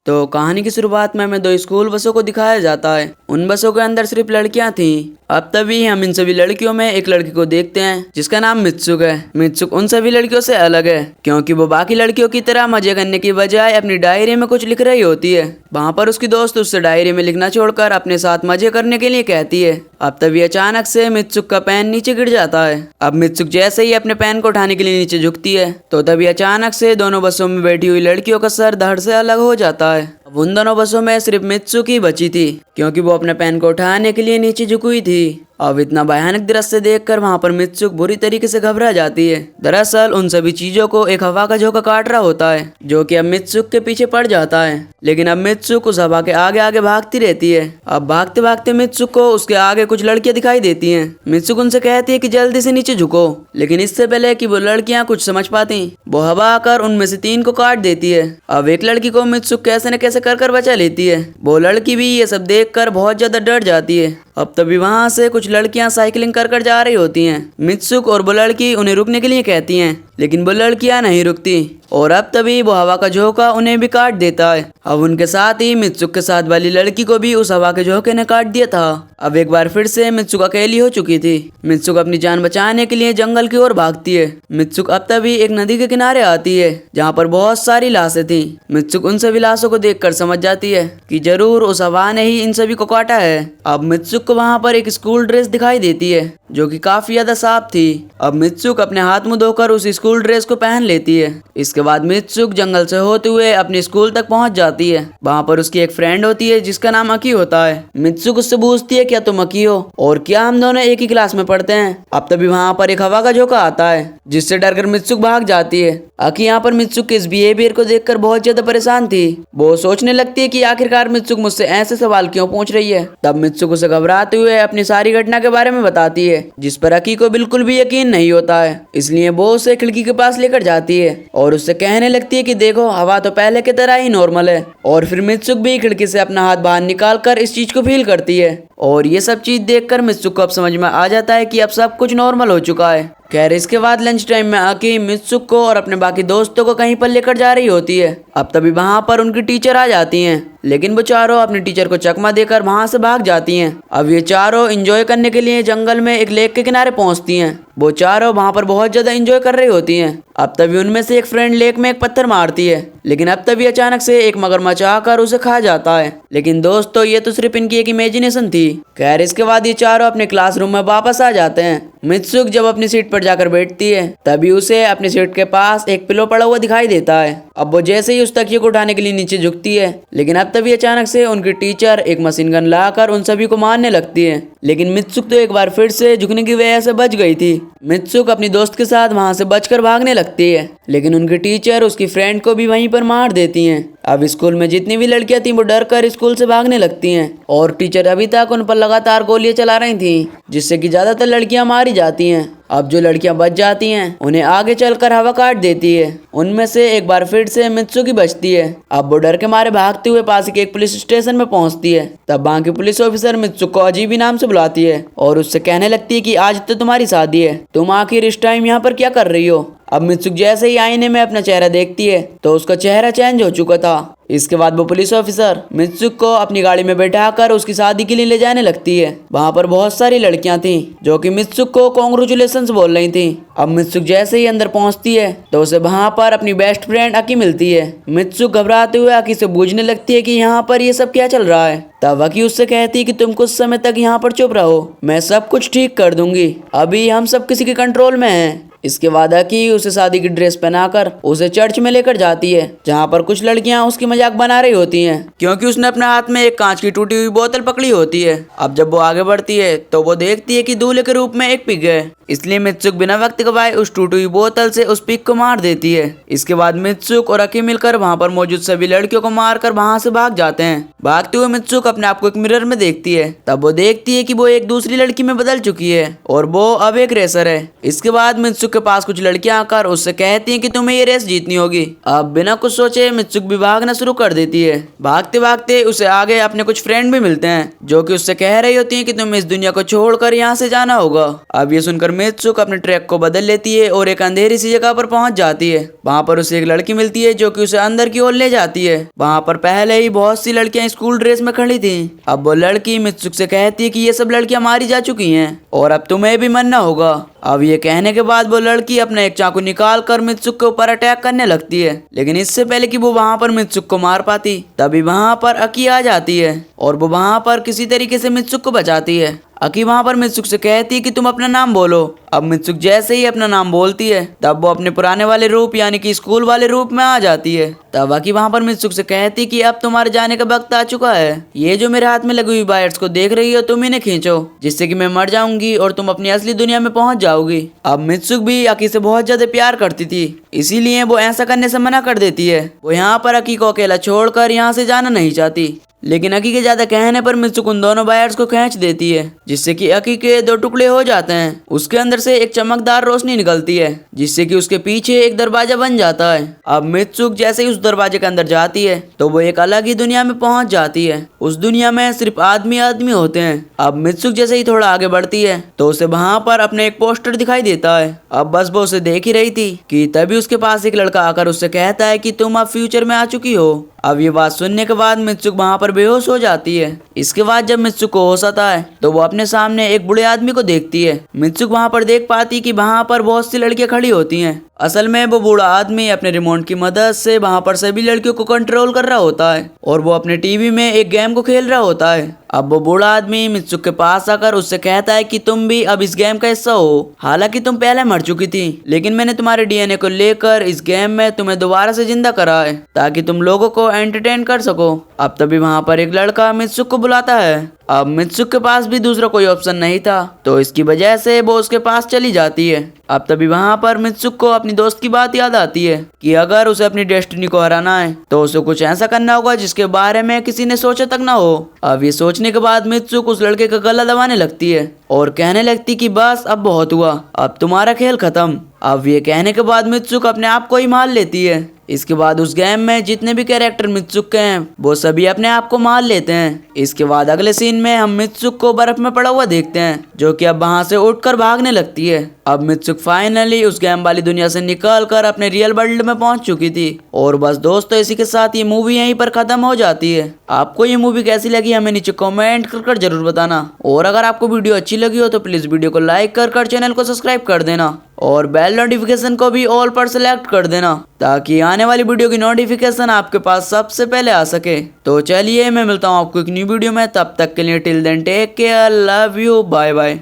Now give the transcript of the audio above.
तो कहानी की शुरुआत में हमें 2 स्कूल बसों को दिखाया जाता है। उन बसों के अंदर सिर्फ लड़कियां थीं। अब तभी हम इन सभी लड़कियों में एक लड़की को देखते हैं जिसका नाम मित्सुक है। मित्सुक उन सभी लड़कियों से अलग है क्योंकि वो बाकी लड़कियों की तरह मजे करने की बजाय अपनी डायरी में कुछ लिख रही होती है। वहाँ पर उसकी दोस्त उससे डायरी में लिखना छोड़कर अपने साथ मजे करने के लिए कहती है। अब तभी अचानक से मित्सुक का पेन नीचे गिर जाता है। अब मित्सुक जैसे ही अपने पेन को उठाने के लिए नीचे झुकती है तो तभी अचानक से दोनों बसों में बैठी हुई लड़कियों का सर धड़ से अलग हो जाता है। अब उन दोनों बसों में सिर्फ मित्सुक ही बची थी क्योंकि वो अपने पेन को उठाने के लिए नीचे झुकी हुई थी। अब इतना भयानक दृश्य देखकर वहां पर मित्सुक बुरी तरीके से घबरा जाती है। दरअसल उन सभी चीजों को एक हवा का झोंका काट रहा होता है जो कि अब मित्सुक के पीछे पड़ जाता है। लेकिन अब मित्सुक उस हवा के आगे आगे भागती रहती है। अब भागते भागते मित्सुक को उसके आगे कुछ लड़कियां दिखाई देती हैं। मित्सुक उनसे कहती है कि जल्दी से नीचे झुको, लेकिन इससे पहले कि वो लड़कियां कुछ समझ पाती वो हवा आकर उनमें से 3 को काट देती है। अब एक लड़की को मित्सुक कैसे न कैसे कर बचा लेती है। वो लड़की भी ये सब देखकर बहुत ज्यादा डर जाती है। अब तभी वहां से कुछ लड़कियां साइकिलिंग कर जा रही होती हैं। मित्सुक और वो लड़की उन्हें रुकने के लिए कहती हैं, लेकिन वो लड़कियां नहीं रुकती और अब तभी वो हवा का झोंका उन्हें भी काट देता है। अब उनके साथ ही मित्सुक के साथ वाली लड़की को भी उस हवा के झोंके ने काट दिया था। अब एक बार फिर से मित्सुक अकेली हो चुकी थी। मित्सुक अपनी जान बचाने के लिए जंगल की ओर भागती है। मित्सुक अब तभी एक नदी के किनारे आती है जहाँ पर बहुत सारी लाशें थी। मित्सुक उन सभी लाशों को देखकर समझ जाती है कि जरूर उस हवा ने ही इन सभी को काटा है। अब मित्सुक को वहाँ पर एक स्कूल ड्रेस दिखाई देती है जो कि काफी ज्यादा साफ थी। अब मित्सुक अपने हाथ मुंह धोकर उस स्कूल ड्रेस को पहन लेती है। इसके बाद मित्सुक जंगल से होते हुए अपने स्कूल तक पहुंच जाती है। वहाँ पर उसकी एक फ्रेंड होती है जिसका नाम अकी होता है। मित्सुक उससे पूछती है क्या तुम अकी हो और क्या हम दोनों एक ही क्लास में पढ़ते हैं। अब तभी वहाँ पर एक हवा का झोंका आता है जिससे डरकर मित्सुक भाग जाती है। अकी यहाँ पर मित्सुक के इस बिहेवियर को देखकर बहुत ज्यादा परेशान थी। वो सोचने लगती है कि आखिरकार मित्सुक मुझसे ऐसे सवाल क्यों पूछ रही है। तब मित्सुक उसे घबराते हुए अपनी सारी घटना के बारे में बताती है जिस पर अकी को बिल्कुल भी यकीन नहीं होता है। इसलिए वो उसे खिड़की के पास लेकर जाती है और उससे कहने लगती है कि देखो हवा तो पहले की तरह ही नॉर्मल है। और फिर मित्सुक भी खिड़की से अपना हाथ बाहर निकाल कर इस चीज को फील करती है और ये सब चीज देखकर मित्सुक को अब समझ में आ जाता है कि अब सब कुछ नॉर्मल हो चुका है। खैर इसके बाद लंच टाइम में अकी मित्सुक को और अपने बाकी दोस्तों को कहीं पर लेकर जा रही होती है। अब तभी वहाँ पर उनकी टीचर आ जाती हैं, लेकिन वो चारों अपने टीचर को चकमा देकर वहाँ से भाग जाती हैं। अब ये चारों एंजॉय करने के लिए जंगल में एक लेक के किनारे पहुँचती हैं। वो चारों वहाँ पर बहुत ज्यादा एंजॉय कर रही होती हैं। अब तभी उनमें से एक फ्रेंड लेक में एक पत्थर मारती है, लेकिन अब तभी अचानक से एक मगरमच्छ आकर उसे खा जाता है। लेकिन दोस्तों ये तो सिर्फ इनकी एक इमेजिनेशन थी। खैर इसके बाद ये चारों अपने क्लासरूम में वापस आ जाते हैं। मित्सुक जब अपनी सीट पर जाकर बैठती है तभी उसे अपनी सीट के पास एक पिलो पड़ा हुआ दिखाई देता है। अब वो जैसे ही उस तकिए को उठाने के लिए नीचे झुकती है, लेकिन अब तभी अचानक से उनकी टीचर एक मशीन गन लाकर उन सभी को मारने लगती है। लेकिन मित्सुक तो एक बार फिर से झुकने की वजह से बच गई थी। मित्सुक अपनी दोस्त के साथ वहां से बचकर भागने लगती है, लेकिन उनकी टीचर उसकी फ्रेंड को भी वहीं पर मार देती हैं। अब स्कूल में जितनी भी लड़कियां थीं वो डर कर स्कूल से भागने लगती हैं और टीचर अभी तक उन पर लगातार गोलियां चला रही थी जिससे कि ज्यादातर लड़कियां मारी जाती हैं। अब जो लड़कियां बच जाती हैं उन्हें आगे चलकर हवा काट देती है। उनमें से एक बार फिर से मित्सुक ही बचती है। अब वो डर के मारे भागते हुए पास के एक पुलिस स्टेशन में पहुंचती है। तब वहां की पुलिस ऑफिसर मित्सुक को अजीब ही नाम से बुलाती है और उससे कहने लगती है कि आज तो तुम्हारी शादी है, तुम आखिर इस टाइम यहाँ पर क्या कर रही हो। अब मित्सुक जैसे ही आईने में अपना चेहरा देखती है तो उसका चेहरा चेंज हो चुका था। इसके बाद वो पुलिस ऑफिसर मित्सुक को अपनी गाड़ी में बैठाकर उसकी शादी के लिए ले जाने लगती है। वहाँ पर बहुत सारी लड़कियां थीं जो कि मित्सुक को कॉन्ग्रेचुलेशंस बोल रही थीं। अब मित्सुक जैसे ही अंदर पहुंचती है तो उसे वहाँ पर अपनी बेस्ट फ्रेंड अकी मिलती है। मित्सुक घबराते हुए अकी से पूछने लगती है कि यहाँ पर ये सब क्या चल रहा है। तब अकी उससे कहती है कि तुम कुछ समय तक यहाँ पर चुप रहो, मैं सब कुछ ठीक कर दूंगी, अभी हम सब किसी के कंट्रोल में हैं। इसके बाद अकी उसे शादी की ड्रेस पहनाकर उसे चर्च में लेकर जाती है जहाँ पर कुछ लड़कियां उसकी मजाक बना रही होती हैं क्योंकि उसने अपने हाथ में एक कांच की टूटी हुई बोतल पकड़ी होती है। अब जब वो आगे बढ़ती है तो वो देखती है कि दूल्हे के रूप में एक पिग है। इसलिए मित्सुक बिना वक्त गवाए उस टूटी हुई बोतल से उस पिग को मार देती है। इसके बाद मित्सुक और अकी मिलकर वहाँ पर मौजूद सभी लड़कियों को मारकर वहाँ से भाग जाते हैं। भागते हुए मित्सुक अपने आप को एक मिरर में देखती है। तब वो देखती है कि वो एक दूसरी लड़की में बदल चुकी है और वो अब एक रेसर है। इसके बाद मित्सुक के पास कुछ लड़कियां आकर उससे कहती हैं कि तुम्हें ये रेस जीतनी होगी। अब बिना कुछ सोचे मित्सुक भी भागना शुरू कर देती है। भागते भागते उसे आगे अपने कुछ फ्रेंड भी मिलते हैं जो कि उससे कह रही होती हैं कि तुम्हें इस दुनिया को छोड़कर यहाँ से जाना होगा। अब ये सुनकर मित्सुक अपने ट्रैक को बदल लेती है और एक अंधेरी सी जगह पर पहुंच जाती है। वहाँ पर उसे एक लड़की मिलती है जो कि उसे अंदर की ओर ले जाती है। वहाँ पर पहले ही बहुत सी लड़कियां स्कूल ड्रेस में खड़ी थी। अब वो लड़की मित्सुक से कहती है कि ये सब लड़कियां मारी जा चुकी हैं और अब तुम्हें भी मरना होगा। अब ये कहने के बाद वो लड़की अपना एक चाकू निकाल कर मित्सुक के ऊपर अटैक करने लगती है, लेकिन इससे पहले कि वो वहाँ पर मित्सुक को मार पाती तभी वहाँ पर अकी आ जाती है और वो वहाँ पर किसी तरीके से मित्सुक को बचाती है। अकी वहाँ पर मित्सुक से कहती है कि तुम अपना नाम बोलो। अब मित्सुक जैसे ही अपना नाम बोलती है तब वो अपने पुराने वाले रूप यानी कि स्कूल वाले रूप में आ जाती है। तब अकी वहाँ पर मित्सुक से कहती कि अब तुम्हारे जाने का वक्त आ चुका है। ये जो मेरे हाथ में लगी हुई वायर्स को देख रही हो तुम इन्हें खींचो जिससे कि मैं मर जाऊंगी और तुम अपनी असली दुनिया में पहुंच जाओगी। अब मित्सुक भी अकी से बहुत ज्यादा प्यार करती थी, इसीलिए वो ऐसा करने से मना कर देती है। वो यहाँ पर अकी को अकेला छोड़कर यहाँ से जाना नहीं चाहती, लेकिन अकी के ज्यादा कहने पर मित्सुक उन दोनों वायर्स को खींच देती है जिससे कि अकी के दो टुकड़े हो जाते हैं। उसके अंदर से एक चमकदार रोशनी निकलती है जिससे कि उसके पीछे एक दरवाजा बन जाता है। अब मित्सुक जैसे ही उस दरवाजे के अंदर जाती है तो वो एक अलग ही दुनिया में पहुंच जाती है। उस दुनिया में सिर्फ आदमी आदमी होते हैं। अब मित्सुक जैसे ही थोड़ा आगे बढ़ती है तो उसे वहां पर अपने एक पोस्टर दिखाई देता है। अब बस वो उसे देख ही रही थी कि तभी उसके पास एक लड़का आकर उससे कहता है कि तुम अब फ्यूचर में आ चुकी हो। अब ये बात सुनने के बाद मित्सुक वहां पर बेहोश हो जाती है। इसके बाद जब मित्सुक को होश आता है तो वो अपने सामने एक बूढ़े आदमी को देखती है। मित्सुक वहां पर देख पाती कि वहां पर बहुत सी लड़कियां खड़ी होती हैं। असल में वो बूढ़ा आदमी अपने रिमोट की मदद से वहां पर सभी लड़कियों को कंट्रोल कर रहा होता है और वो अपने टीवी में एक गेम को खेल रहा होता है। अब वो बूढ़ा आदमी मित्सुक के पास आकर उससे कहता है कि तुम भी अब इस गेम का हिस्सा हो। हालांकि तुम पहले मर चुकी थी, लेकिन मैंने तुम्हारे डीएनए को लेकर इस गेम में तुम्हें दोबारा से जिंदा करा है ताकि तुम लोगों को एंटरटेन कर सको। अब तभी वहां पर एक लड़का मित्सुक को बुलाता है। अब मित्सुक के पास भी दूसरा कोई ऑप्शन नहीं था तो इसकी वजह से वो उसके पास चली जाती है। अब तभी वहां पर मित्सुक को अपनी दोस्त की बात याद आती है कि अगर उसे अपनी डेस्टिनी को हराना है तो उसे कुछ ऐसा करना होगा जिसके बारे में किसी ने सोचा तक ना हो। अब ये सोचने के बाद मित्सुक उस लड़के का गला दबाने लगती है और कहने लगती कि बस अब बहुत हुआ, अब तुम्हारा खेल खत्म। अब ये कहने के बाद मित्सुक अपने आप को ही मार लेती है। इसके बाद उस गेम में जितने भी कैरेक्टर मित्सुक के हैं वो सभी अपने आप को मार लेते हैं। इसके बाद अगले सीन में हम मित्सुक को बर्फ में पड़ा हुआ देखते हैं जो कि अब वहां से उठकर भागने लगती है। अब मित्सुक फाइनली उस गेम वाली दुनिया से निकलकर अपने रियल वर्ल्ड में पहुंच चुकी थी। और बस दोस्तों, इसी के साथ ये मूवी यहीं पर खत्म हो जाती है। आपको ये मूवी कैसी लगी हमें नीचे कमेंट कर जरूर बताना। और अगर आपको वीडियो अच्छी लगी हो तो प्लीज वीडियो को लाइक कर चैनल को सब्सक्राइब कर देना और बेल नोटिफिकेशन को भी ऑल पर सेलेक्ट कर देना ताकि आने वाली वीडियो की नोटिफिकेशन आपके पास सबसे पहले आ सके। तो चलिए मैं मिलता हूँ आपको एक न्यू वीडियो में, तब तक के लिए till then take care, love you, bye bye.